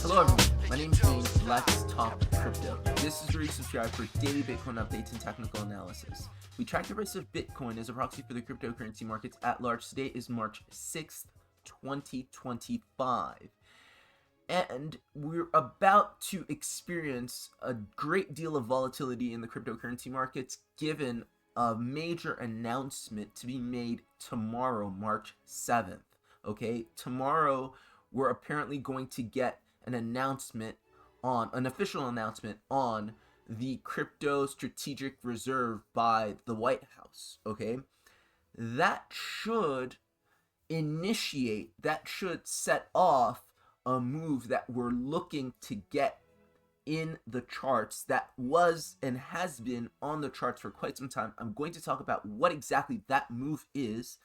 Hello everyone, my name is Wayne. Let's talk crypto. This is where you subscribe for daily Bitcoin updates and technical analysis. We track the price of Bitcoin as a proxy for the cryptocurrency markets at large. Today is March 6th, 2025. And we're about to experience a great deal of volatility in the cryptocurrency markets given a major announcement to be made tomorrow, March 7th. Okay, tomorrow we're apparently going to get an official announcement on the crypto strategic reserve by the White House. Okay, that should set off a move that we're looking to get in the charts, that was and has been on the charts for quite some time. I'm going to talk about what exactly that move is,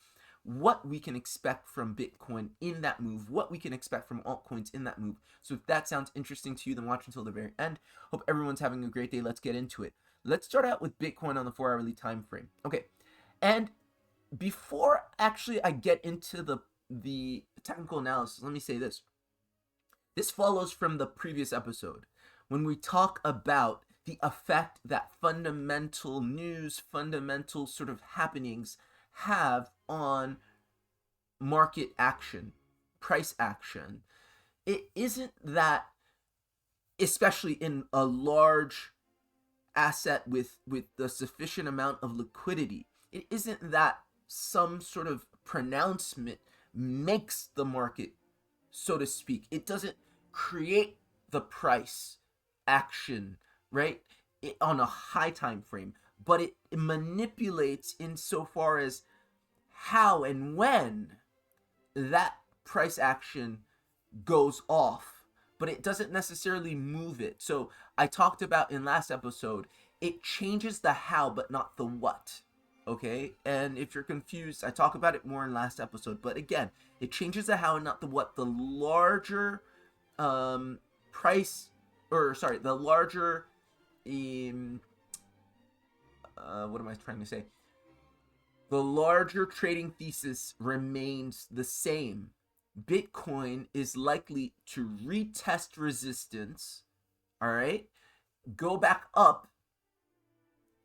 what we can expect from Bitcoin in that move, what we can expect from altcoins in that move. So if that sounds interesting to you, then watch until the very end. Hope everyone's having a great day. Let's get into it. Let's start out with Bitcoin on the 4-hourly time frame. Okay, and before actually I get into the technical analysis, let me say this. This follows from the previous episode when we talk about the effect that fundamental news, fundamental sort of happenings have on market action, price action. It isn't that, especially in a large asset with the sufficient amount of liquidity, it isn't that some sort of pronouncement makes the market, so to speak. It doesn't create the price action, right, on a high time frame, but it manipulates insofar as how and when that price action goes off, but it doesn't necessarily move it. So I talked about in last episode, it changes the how but not the what. Okay, and if you're confused, I talk about it more in last episode, but again, it changes the how and not the what. The larger the larger what am I trying to say? The larger trading thesis remains the same. Bitcoin is likely to retest resistance, all right, go back up,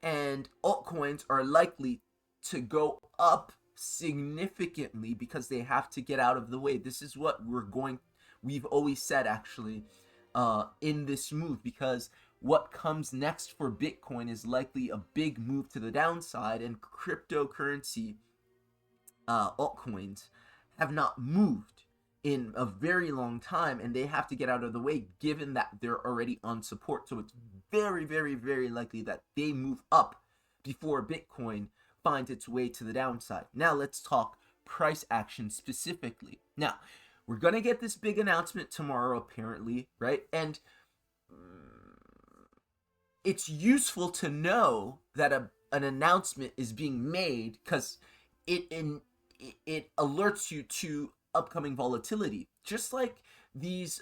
and altcoins are likely to go up significantly because they have to get out of the way. This is what we've always said, actually, in this move, because what comes next for Bitcoin is likely a big move to the downside, and cryptocurrency altcoins have not moved in a very long time, and they have to get out of the way given that they're already on support. So it's very, very, very likely that they move up before Bitcoin finds its way to the downside. Now let's talk price action specifically. Now, we're going to get this big announcement tomorrow, apparently, right? And it's useful to know that an announcement is being made because it alerts you to upcoming volatility. Just like these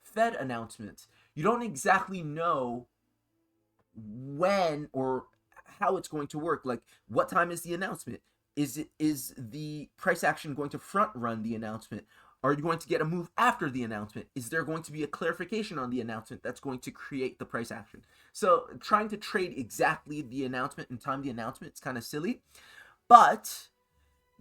Fed announcements, you don't exactly know when or how it's going to work. Like, what time is the announcement? Is the price action going to front run the announcement? Are you going to get a move after the announcement? Is there going to be a clarification on the announcement that's going to create the price action? So trying to trade exactly the announcement and time the announcement is kind of silly, but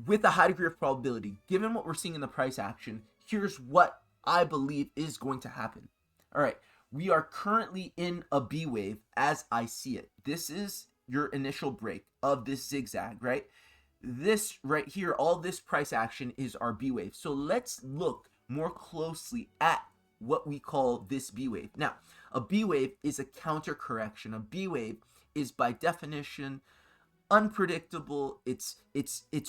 with a high degree of probability, given what we're seeing in the price action, here's what I believe is going to happen. All right, we are currently in a B wave as I see it. This is your initial break of this zigzag, right? This right here, all this price action is our B wave. So let's look more closely at what we call this B wave. Now, a B wave is a counter correction. A B wave is by definition unpredictable. It's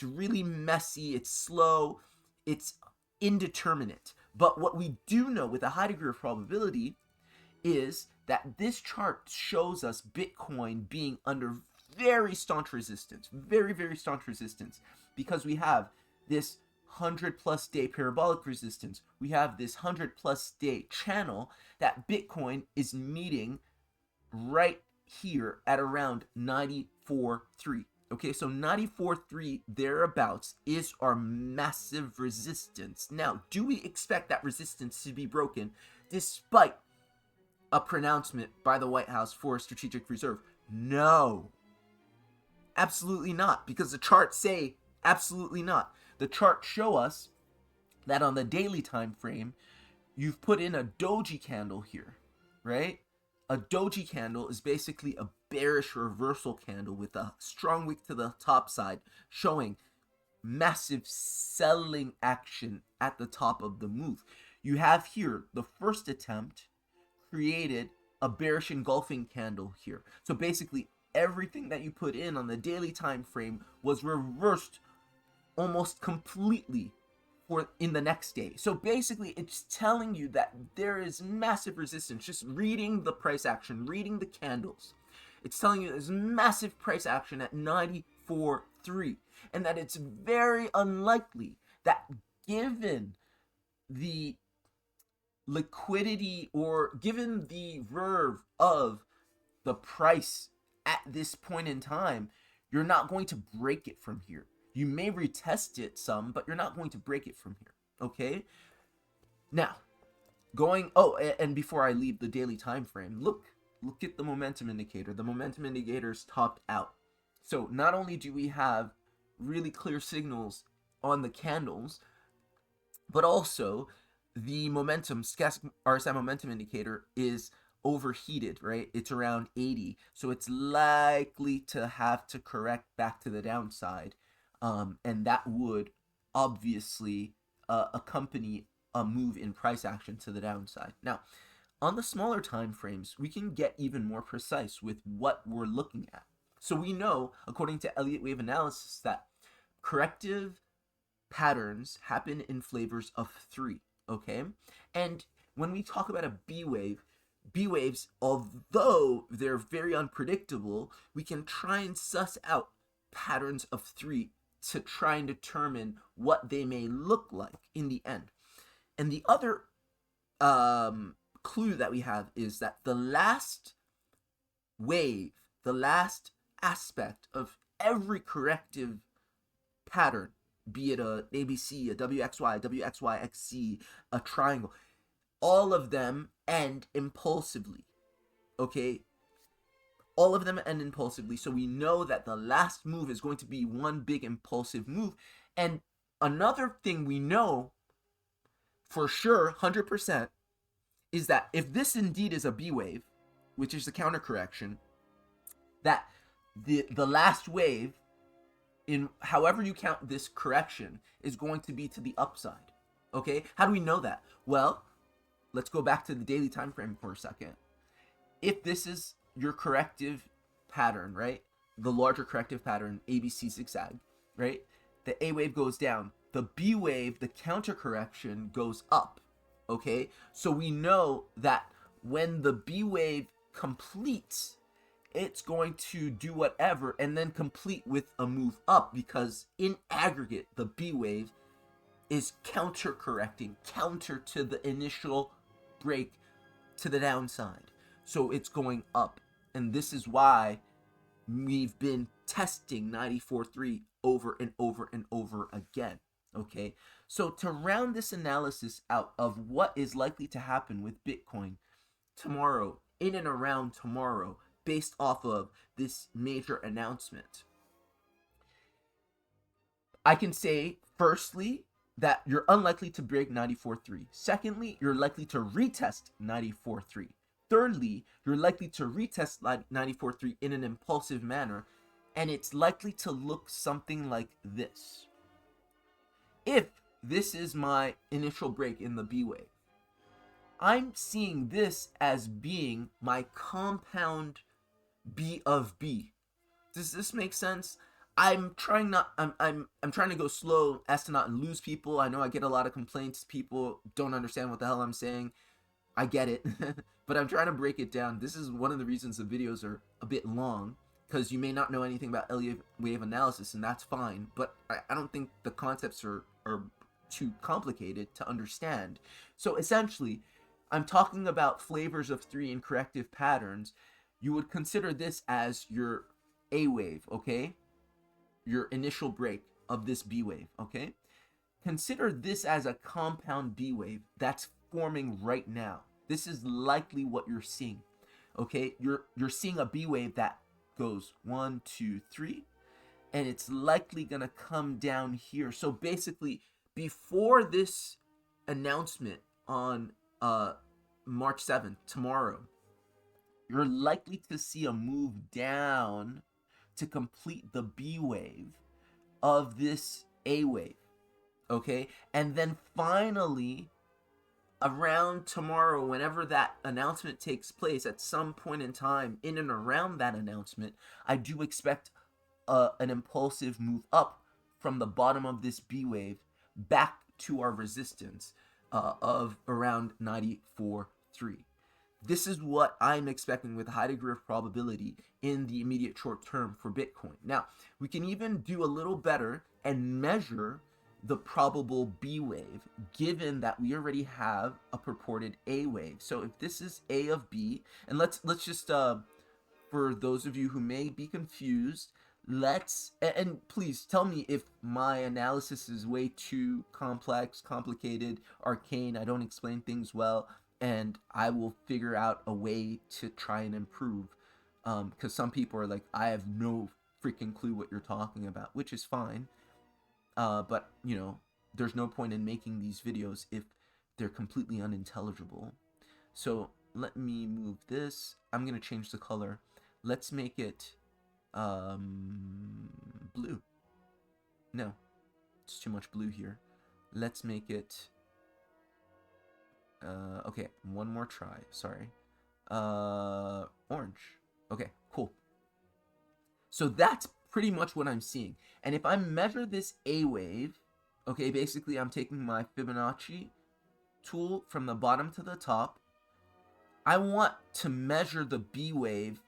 really messy, it's slow, it's indeterminate. But what we do know with a high degree of probability is that this chart shows us Bitcoin being under very staunch resistance, very, very staunch resistance, because we have this 100+ day parabolic resistance. We have this 100+ day channel that Bitcoin is meeting right here at around 94.3. Okay, so 94.3 thereabouts is our massive resistance. Now, do we expect that resistance to be broken despite a pronouncement by the White House for a strategic reserve? No. Absolutely not, because the charts say absolutely not. The charts show us that on the daily time frame, you've put in a doji candle here, right? A doji candle is basically a bearish reversal candle with a strong wick to the top side, showing massive selling action at the top of the move. You have here the first attempt created a bearish engulfing candle here. So basically everything that you put in on the daily time frame was reversed almost completely for in the next day. So basically it's telling you that there is massive resistance. Just reading the price action, reading the candles, it's telling you there's massive price action at 94.3, and that it's very unlikely that, given the liquidity or given the verve of the price at this point in time, you're not going to break it from here. You may retest it some, but you're not going to break it from here. Okay? Now, and before I leave the daily time frame, look at the momentum indicator. The momentum indicator is topped out. So not only do we have really clear signals on the candles, but also the momentum, stochastic RSI momentum indicator, is overheated, right? It's around 80. So it's likely to have to correct back to the downside. And that would obviously accompany a move in price action to the downside. Now, on the smaller time frames, we can get even more precise with what we're looking at. So we know, according to Elliott wave analysis, that corrective patterns happen in flavors of 3, okay? And when we talk about a B wave, B waves, although they're very unpredictable, we can try and suss out patterns of 3 to try and determine what they may look like in the end. And the other clue that we have is that the last wave, the last aspect of every corrective pattern, be it a ABC, a WXY, WXYXC, a triangle, all of them end impulsively, okay? All of them end impulsively, so we know that the last move is going to be one big impulsive move. And another thing we know for sure, 100%, is that if this indeed is a B wave, which is the counter correction, that the last wave, in however you count this correction, is going to be to the upside. Okay? How do we know that? Well, let's go back to the daily time frame for a second. If this is your corrective pattern, right? The larger corrective pattern, ABC zigzag, right? The A wave goes down. The B wave, the counter correction, goes up. Okay? So we know that when the B wave completes, it's going to do whatever and then complete with a move up, because in aggregate, the B wave is counter correcting, counter to the initial break to the downside. So it's going up. And this is why we've been testing 94.3 over and over and over again. Okay, so to round this analysis out of what is likely to happen with Bitcoin tomorrow, in and around tomorrow, based off of this major announcement, I can say, firstly, that you're unlikely to break 94.3. Secondly, you're likely to retest 94.3. Thirdly, you're likely to retest 94.3 in an impulsive manner, and it's likely to look something like this. If this is my initial break in the B wave, I'm seeing this as being my compound B of B. Does this make sense? I'm trying to go slow as to not lose people. I know I get a lot of complaints. People don't understand what the hell I'm saying. I get it. But I'm trying to break it down. This is one of the reasons the videos are a bit long, because you may not know anything about Elliott wave analysis, and that's fine. But I don't think the concepts are too complicated to understand. So essentially, I'm talking about flavors of 3 and corrective patterns. You would consider this as your A wave, okay? Your initial break of this B wave, okay? Consider this as a compound B wave that's forming right now. This is likely what you're seeing. Okay, you're seeing a B wave that goes 1, 2, 3, and it's likely gonna come down here. So basically, before this announcement on March 7th, tomorrow, you're likely to see a move down to complete the B wave of this A wave. Okay, and then finally, around tomorrow, whenever that announcement takes place, at some point in time in and around that announcement, I do expect an impulsive move up from the bottom of this B wave back to our resistance of around 94.3. This is what I'm expecting with a high degree of probability in the immediate short term for Bitcoin. Now, we can even do a little better and measure the probable B wave, given that we already have a purported A wave. So if this is A of B, and let's just for those of you who may be confused, and please tell me if my analysis is way too complex, complicated, arcane, I don't explain things well, and I will figure out a way to try and improve, because some people are like, I have no freaking clue what you're talking about, which is fine. But, you know, there's no point in making these videos if they're completely unintelligible. So let me move this. I'm going to change the color. Let's make it blue. No, it's too much blue here. Let's make it... okay, one more try. Sorry. Orange. Okay, cool. So that's pretty much what I'm seeing. And if I measure this A wave, okay, basically I'm taking my Fibonacci tool from the bottom to the top. I want to measure the B wave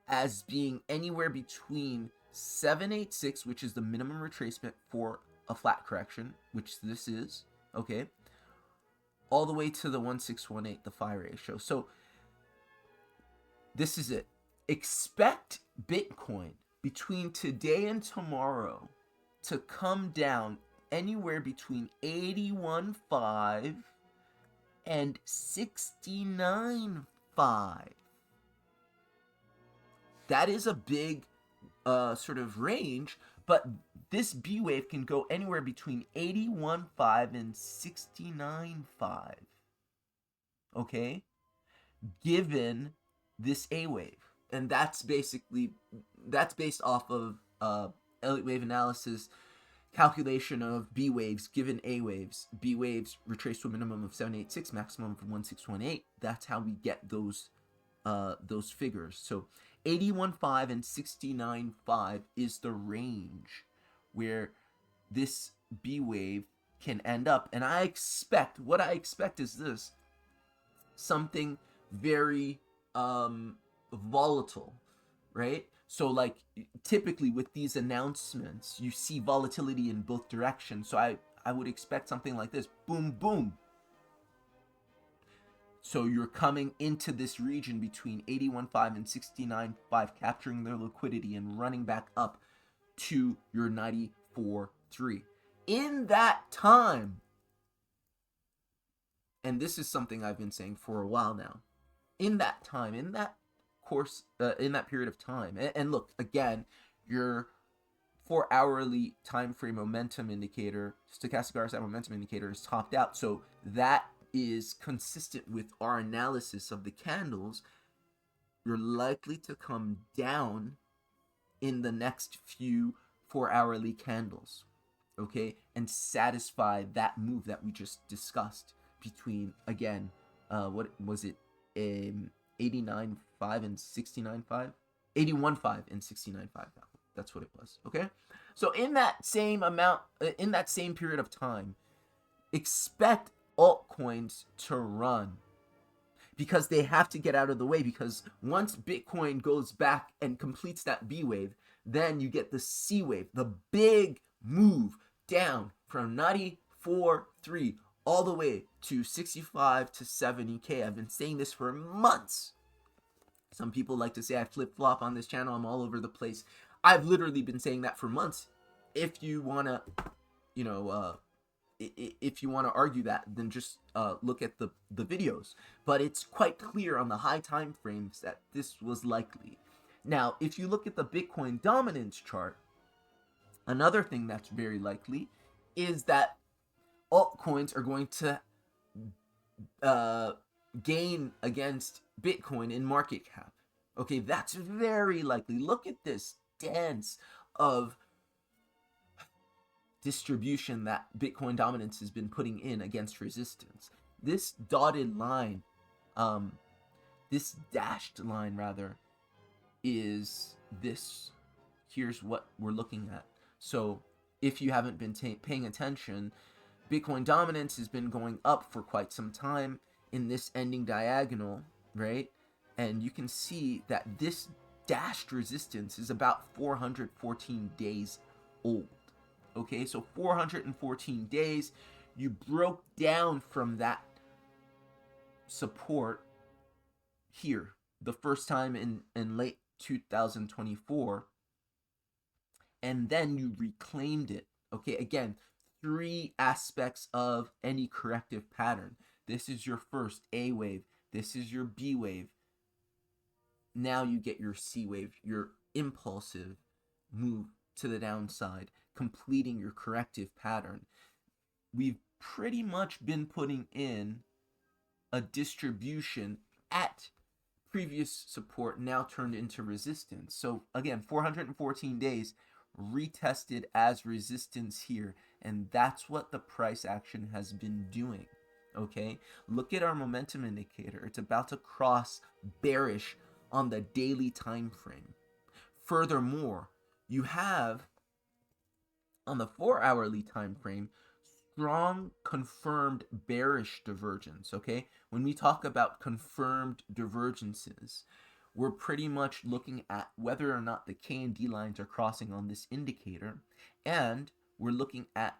as being anywhere between 786, which is the minimum retracement for a flat correction, which this is, okay, all the way to the 1618, the phi ratio. So this is it. Expect Bitcoin between today and tomorrow to come down anywhere between 81.5 and 69.5. That is a big sort of range, but this B wave can go anywhere between 81.5 and 69.5. Okay? Given this A wave. And that's based off of Elliott wave analysis calculation of B waves given A waves. B waves retraced to a minimum of 786, maximum of 1618. That's how we get those figures. So 81.5 and 69.5 is the range where this B wave can end up. And what I expect is this: something very volatile, right? So like typically with these announcements, you see volatility in both directions. So I would expect something like this: boom, boom. So you're coming into this region between 81.5 and 69.5, capturing their liquidity and running back up to your 94.3. In that time, and this is something I've been saying for a while now, in that time, in that course, in that period of time, and look, again, your 4-hourly time frame momentum indicator, stochastic RSI momentum indicator, is topped out. So that is consistent with our analysis of the candles. You're likely to come down in the next few 4-hourly candles, okay, and satisfy that move that we just discussed between, again, what was it, 89.5 and 69.5, 81.5 and 69.5. That's what it was. Okay, so in that same amount, in that same period of time, expect altcoins to run, because they have to get out of the way. Because once Bitcoin goes back and completes that B wave, then you get the C wave, the big move down from 94.3 all the way to 65 to 70K. I've been saying this for months. Some people like to say I flip-flop on this channel. I'm all over the place. I've literally been saying that for months. If you want to, if you want to argue that, then just look at the videos. But it's quite clear on the high time frames that this was likely. Now, if you look at the Bitcoin dominance chart, another thing that's very likely is that altcoins are going to gain against Bitcoin in market cap. Okay, that's very likely. Look at this dance of distribution that Bitcoin dominance has been putting in against resistance. This dotted line, this dashed line rather, is this. Here's what we're looking at. So if you haven't been paying attention, Bitcoin dominance has been going up for quite some time in this ending diagonal, right? And you can see that this dashed resistance is about 414 days old. Okay, so 414 days, you broke down from that support here the first time in late 2024, and then you reclaimed it. Okay, again, three aspects of any corrective pattern. This is your first A wave. This is your B wave. Now you get your C wave, your impulsive move to the downside, completing your corrective pattern. We've pretty much been putting in a distribution at previous support now turned into resistance. So again, 414 days retested as resistance here, and that's what the price action has been doing. Okay, look at our momentum indicator. It's about to cross bearish on the daily time frame. Furthermore, you have on the 4-hourly time frame strong confirmed bearish divergence. Okay, when we talk about confirmed divergences, we're pretty much looking at whether or not the K and D lines are crossing on this indicator, and we're looking at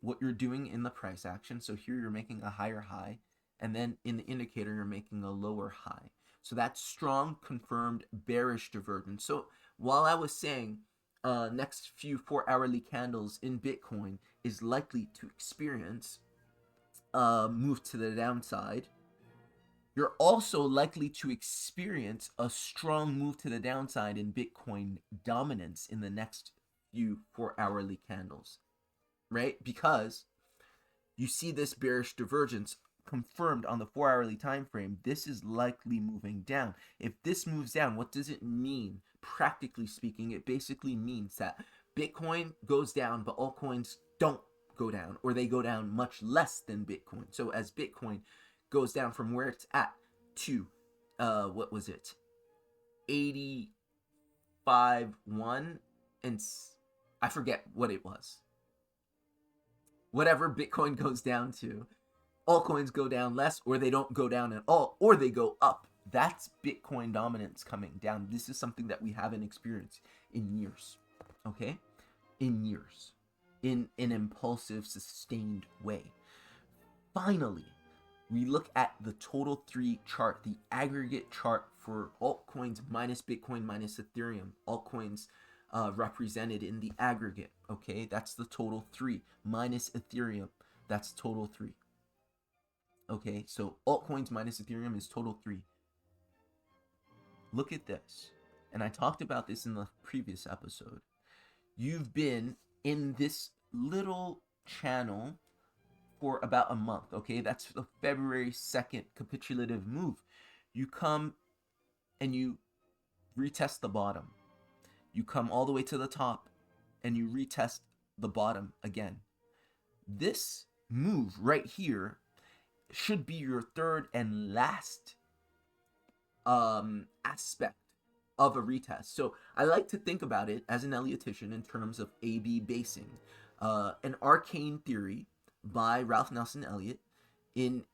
what you're doing in the price action. So here you're making a higher high, and then in the indicator you're making a lower high. So that's strong confirmed bearish divergence. So while I was saying next few 4-hourly candles in Bitcoin is likely to experience a move to the downside, you're also likely to experience a strong move to the downside in Bitcoin dominance in the next few 4-hourly candles, right? Because you see this bearish divergence confirmed on the 4-hourly time frame. This is likely moving down. If this moves down, what does it mean? Practically speaking, it basically means that Bitcoin goes down, but altcoins don't go down, or they go down much less than Bitcoin. So as Bitcoin goes down from where it's at to what was it, 85.1, and I forget what it was, whatever Bitcoin goes down to, altcoins go down less, or they don't go down at all, or they go up. That's Bitcoin dominance coming down. This is something that we haven't experienced in years, okay? In years, in an impulsive, sustained way. Finally, we look at the total 3 chart, the aggregate chart for altcoins minus Bitcoin minus Ethereum. Altcoins represented in the aggregate, okay? That's the total 3 minus Ethereum. That's total 3. Okay, so altcoins minus Ethereum is total 3. Look at this. And I talked about this in the previous episode. You've been in this little channel for about a month, okay? That's the February 2nd capitulative move. You come and you retest the bottom. You come all the way to the top and you retest the bottom again. This move right here should be your third and last aspect of a retest. So I like to think about it as an Elliottian in terms of A-B basing. An arcane theory by Ralph Nelson Elliott in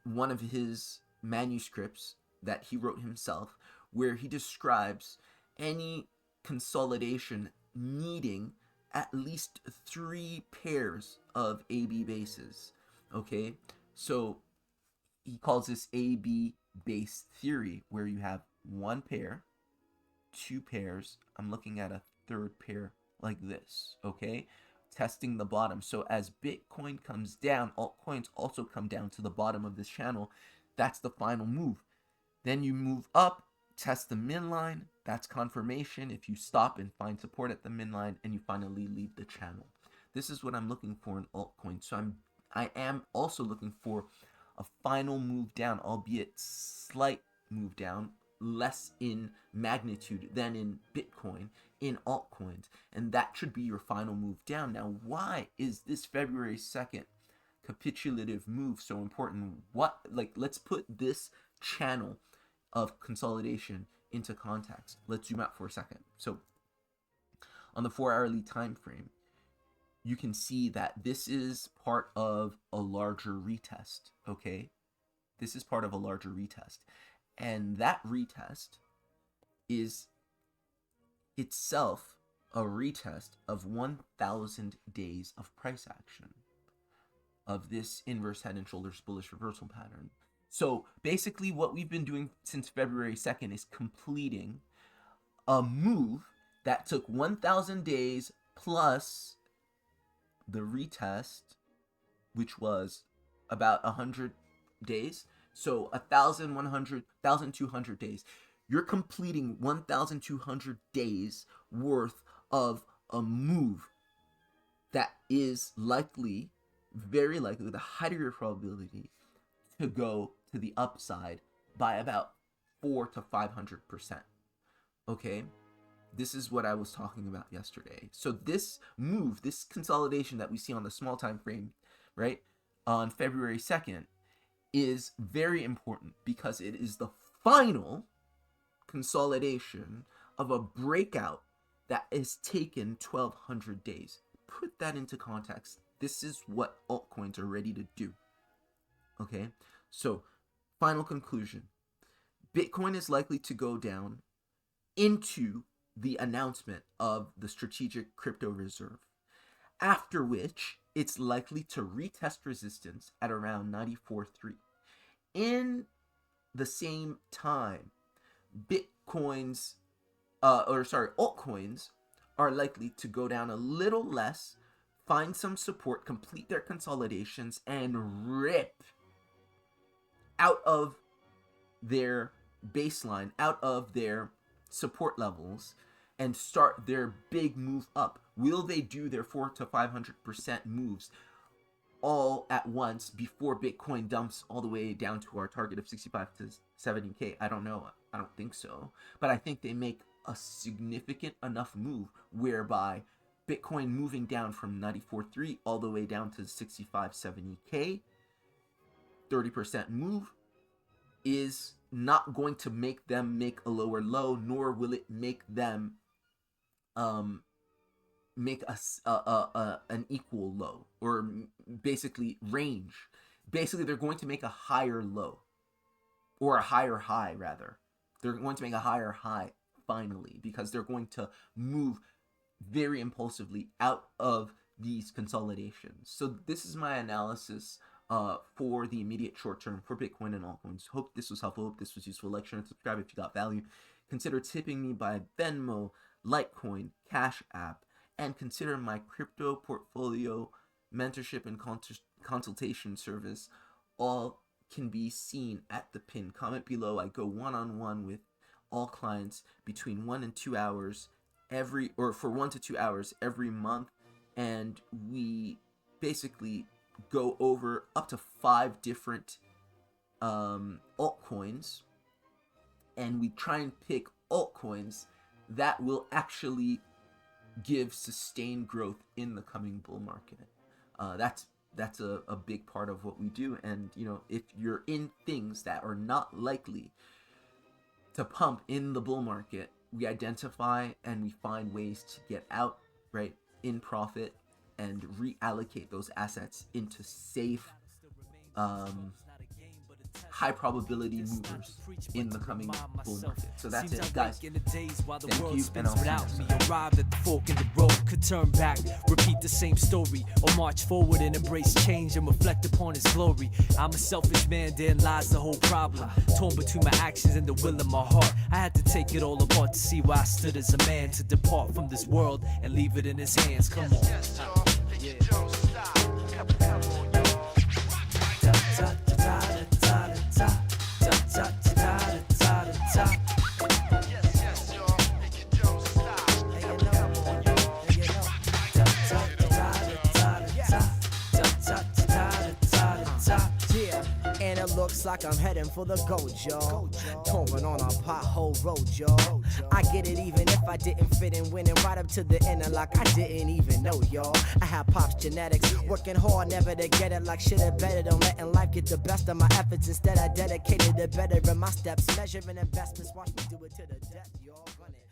one of his manuscripts that he wrote himself, where he describes any consolidation needing at least 3 pairs of A-B bases. Okay, so he calls this A-B base theory, where you have 1 pair, 2 pairs. I'm looking at a third pair like this, okay? testing the bottom. So as Bitcoin comes down, altcoins also come down to the bottom of this channel. That's the final move. Then you move up, test the min line. That's confirmation if you stop and find support at the min line, and you finally leave the channel. This is what I'm looking for in altcoins. So I am also looking for a final move down, albeit slight move down, less in magnitude than in Bitcoin, in altcoins. And that should be your final move down. Now, why is this February 2nd capitulative move so important? Let's put this channel of consolidation into context. Let's zoom out for a second. So on the 4-hourly time frame, you can see that this is part of a larger retest, okay? This is part of a larger retest. And that retest is itself a retest of 1,000 days of price action of this inverse head and shoulders bullish reversal pattern. So basically what we've been doing since February 2nd is completing a move that took 1,000 days plus the retest, which was about 100 days. So 1,200 days. You're completing 1,200 days worth of a move that is likely, very likely, with a high degree of probability to go to the upside by about 400 to 500%. Okay? This is what I was talking about yesterday. So this move, this consolidation that we see on the small time frame, right, on February 2nd, is very important because it is the final consolidation of a breakout that has taken 1,200 days. Put that into context. This is what altcoins are ready to do. Okay, so final conclusion. Bitcoin is likely to go down into the announcement of the strategic crypto reserve, after which it's likely to retest resistance at around 94.3. In the same time, altcoins are likely to go down a little less, find some support, complete their consolidations, and rip out of their baseline, out of their support levels, and start their big move up. Will they do their 400 to 500% moves all at once before Bitcoin dumps all the way down to our target of 65 to 70K? I don't know. I don't think so. But I think they make a significant enough move whereby Bitcoin moving down from 94.3 all the way down to 65, 70K, 30% move, is not going to make them make a lower low, nor will it make them make an equal low, or basically range. Basically, they're going to make a higher low, or a higher high, rather. They're going to make a higher high, finally, because they're going to move very impulsively out of these consolidations. So this is my analysis for the immediate short term for Bitcoin and altcoins. Hope this was helpful. Hope this was useful. Like, share, and subscribe if you got value. Consider tipping me by Venmo, Litecoin, Cash App, and consider my crypto portfolio mentorship and consultation service. All can be seen at the pin. Comment below. I go one-on-one with all clients between 1 and 2 hours for 1 to 2 hours every month, and we basically go over up to 5 different altcoins, and we try and pick altcoins that will actually give sustained growth in the coming bull market. That's a big part of what we do. And if you're in things that are not likely to pump in the bull market, we identify and we find ways to get out, right, in profit, and reallocate those assets into safe, high probability movers in the coming bull market. So that's it, guys. Thank you, and I'll see you next time. Arrived at the fork in the road, could turn back, repeat the same story, or march forward and embrace change and reflect upon his glory. I'm a selfish man, therein lies the whole problem. Torn between my actions and the will of my heart. I had to take it all apart to see where I stood as a man, to depart from this world and leave it in his hands. Come on. Yeah. Don't stop. Come on, y'all. Yes, yes, y'all. And you don't stop. Come on, y'all. Yeah, and it looks like I'm heading for the gold, y'all. Touring on a pothole road, y'all. I get it even if I didn't fit in, winning right up to the end, and like I didn't even know, y'all. I have Pop's genetics, working hard never to get it, like shit I betted on letting life get the best of my efforts. Instead I dedicated to bettering my steps, measuring investments, watch me do it to the death, y'all. Run it.